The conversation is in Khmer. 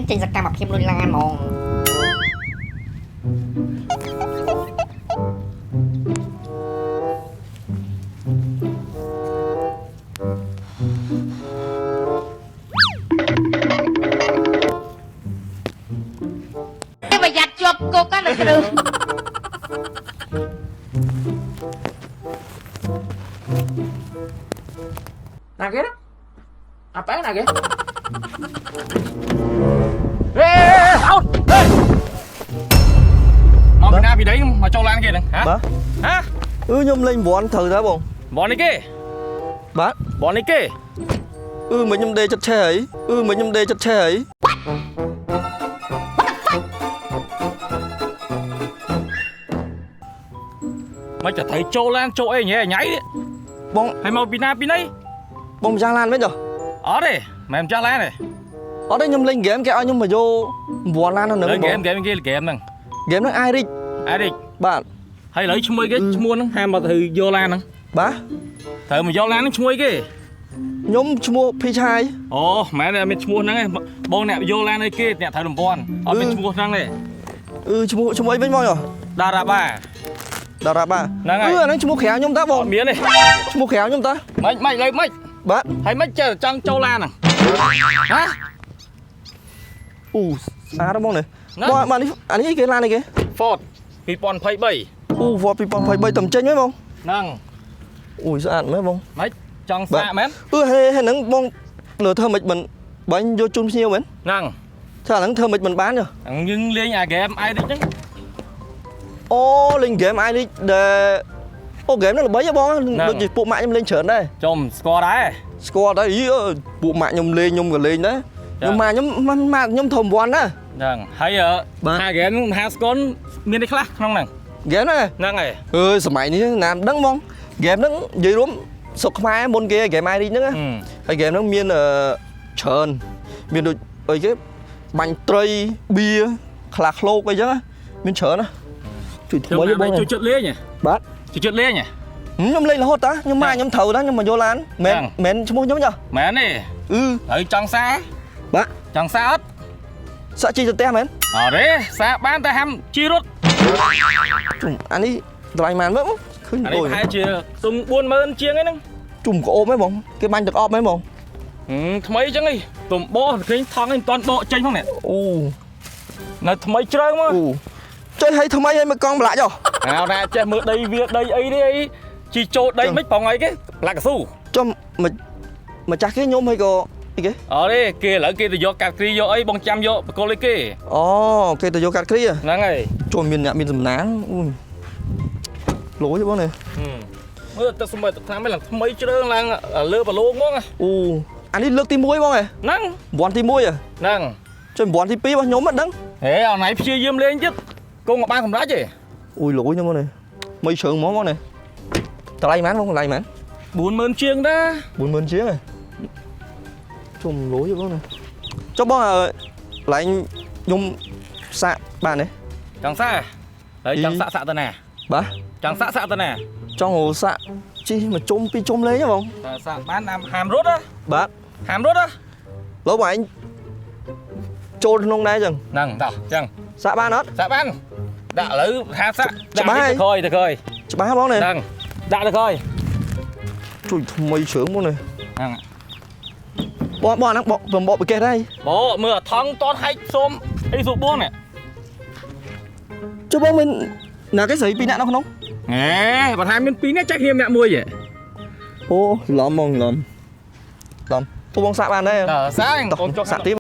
ចេញសកម្មភាពលុយឡានហ្មងប្រយ័ត្នជាប់គុកណាគ្រូណាគេអាប៉ែណាគេអោតមកពីណាពីដីមកចូលឡានគេហ្នឹងហ៎បាទហ៎ខ្ញុំលេងបនត្រូវដែរបង បននេះគេបាទ បននេះគេ មិញខ្ញុំដេចិត្តឆេះអីមិញខ្ញុំដេចិត្តឆេះអីមកจะត្រូវចូលឡានចូលអីញ៉ៃញ៉ៃបងហើយមកពីណាពីណី បងម្ចាស់ឡានវិញហ៎ អត់ទេមិនម្ចាស់ឡានទេ អត់ទេខ្ញុំលេងហ្គេមគេឲ្យខ្ញុំមកយកបនឡានហ្នឹង លេង បង ហ្គេមគេហ្គេមហ្នឹង ហ្គេមហ្នឹងអាយរិច អរិច បាទ ហើយឥឡូវឈ្មោះគេឈ្មោះហ្នឹងហាមមកទៅយកឡានហ្នឹង បាទ ត្រូវមកយកឡានហ្នឹងឈ្មោះគេ ខ្ញុំឈ្មោះភីឆាយ អូម៉ែនមានឈ្មោះហ្នឹងឯងបងអ្នកយកឡានឲ្យគេអ្នកត្រូវតំបន់អត់មានឈ្មោះហ្នឹងទេ ឈ្មោះអីវិញបងហ៎ ដារ៉ាបា តារ៉ាបា ហ្នឹងហើយ អាហ្នឹងឈ្មោះក្រៅខ្ញុំតាបង អត់មានទេ ឈ្មោះក្រៅខ្ញុំតា មិនលើមិន បាទ ហើយមិនចេះចង់ចូលឡានហ្នឹងហ៎ អូស្អាតបងនេះបងបាទនេះអានេះគេឡានអីគេ Ford 2023 អូវ៉ា2023តំចេញហ៎បង ហ្នឹង អូយស្អាតមែនបង មិនចង់សាកមែន ហេហ្នឹងបងលើធ្វើមិនមិនបាញ់យកជូនភ្ញៀវមែន ហ្នឹង ថាហ្នឹងធ្វើមិនបានទេ យើងលេងអាហ្គេម Irish ហ្នឹង អូលេងហ្គេមអាយនេះដែលអូហ្គេមហ្នឹងល្បីហ៎បងដូចជាពួកម៉ាក់ខ្ញុំលេងច្រើនដែរ ចំស្គាល់ដែរ ស្គាល់ដែរពួកម៉ាក់ខ្ញុំលេងខ្ញុំក៏លេងដែរខ្ញុំម៉ាក់ខ្ញុំម៉ាក់ខ្ញុំធំវ័នណា ហ្នឹងហើយអាហ្គេមហ្នឹងមហាស្គនមានអីខ្លះក្នុងហ្នឹង ហ្គេមហ្នឹង ហ្នឹងហើយ សម័យនេះណាមដឹងហ្មងហ្គេមហ្នឹងនិយាយរួមសុកខ្មែរមុនគេហ្គេមអាយនេះហ្នឹងហើយហ្គេមហ្នឹងមានច្រើនមានដូចអីគេបាញ់ត្រីបៀខ្លះឃ្លោកអីចឹងមានច្រើនណាជួយថ្មីបង ជួយចិត្តលេង បាទ ជួយចិត្តលេង ខ្ញុំលេងរហូតតាខ្ញុំម៉ាក់ខ្ញុំត្រូវតាខ្ញុំមកយកឡានមែនឈ្មោះខ្ញុំចា មែនទេ ហើយចង់សា បាទ ចង់សាអត់ សាក់ជីទៅផ្ទះមែន អត់ទេសាបានតែហាំជីរត់ អានេះតម្លៃប៉ុន្មានមើលឃើញ អានេះប្រហែលជាទុំ 40000 ជាងហ្នឹង ជុំក្អូបហ្មងបងគេបាញ់ទឹកអប់ហ្មងបង ថ្មីចឹងហីទុំបោះឃើញថងមិនតាន់បកចេញផងនេះ អូ នៅថ្មីជ្រៅមក អូចេះឲ្យថ្មីឲ្យមកកង់ប្រឡាក់ចុះ អោណាចេះមើលដីវាដីអីនេះអីជីចូលដីមិនប្រងអីគេប្រឡាក់កស៊ូ ចំម្ចាស់គេខ្ញុំឲ្យក៏អីគេ អត់ទេគេឥឡូវគេទៅយកកាត់គ្រីយកអីបងចាំយកបកលឲ្យគេ អូគេទៅយកកាត់គ្រី ហ្នឹងហើយ ចូលមានអ្នកមានសំណាងលួយបងនេះ មើលទឹកសម្បត្តិទឹកថ្នាំហ្នឹងឡើងថ្មីជ្រើងឡើងលើបឡូងហ្មង អូអានេះលើកទី1បងហ៎ ហ្នឹង បនទី1 ហ្នឹង ចុះបនទី2របស់ខ្ញុំមិនដឹង ហេអត់ណៃព្យាយាមលេងទៀតគង់បានសម្រេចទេ អូយលួយហ្នឹងបងនេះមិនជ្រើងហ្មងបងនេះតម្លៃប៉ុន្មានបងតម្លៃប៉ុន្មាន 40000 ជាងដែរ 40000 ជាងហ៎ជុំលួយបងនេះចុះបងឡែងខ្ញុំសាក់បានទេ ចង់សាហើយចង់សាក់ទៅណា បាទ ចង់សាក់ទៅណា ចង់សាក់ជីមួយជុំពីរជុំលេងហ៎បង តែសាក់បានហាមរត់ហ៎ បាទ ហាមរត់ហ៎ លោកបងឯងចូលក្នុងដែរចឹង ហ្នឹងតោះចឹង សាក់បានអត់ សាក់បានដាក់ឥឡូវថាសាក់ទៅក្រោយ ច្បាស់បងនេះ ហ្នឹងដាក់ទៅក្រោយ ជួយថ្មីជ្រើងបងនេះ ហ្នឹង បងហ្នឹងបកបកេះដែរ បោមើលថងតតហែកសុំអីសុបួននេះ ចុះបងមានណាគេស្រីពីរនាក់នៅក្នុង ហេបើថាមាន2នាក់ចាច់គ្នាម្នាក់មួយហ៎ អូឡំហ្មងឡំពួកបងសាក់បានដែរ សាក់កូនចុះ សាក់ទៀត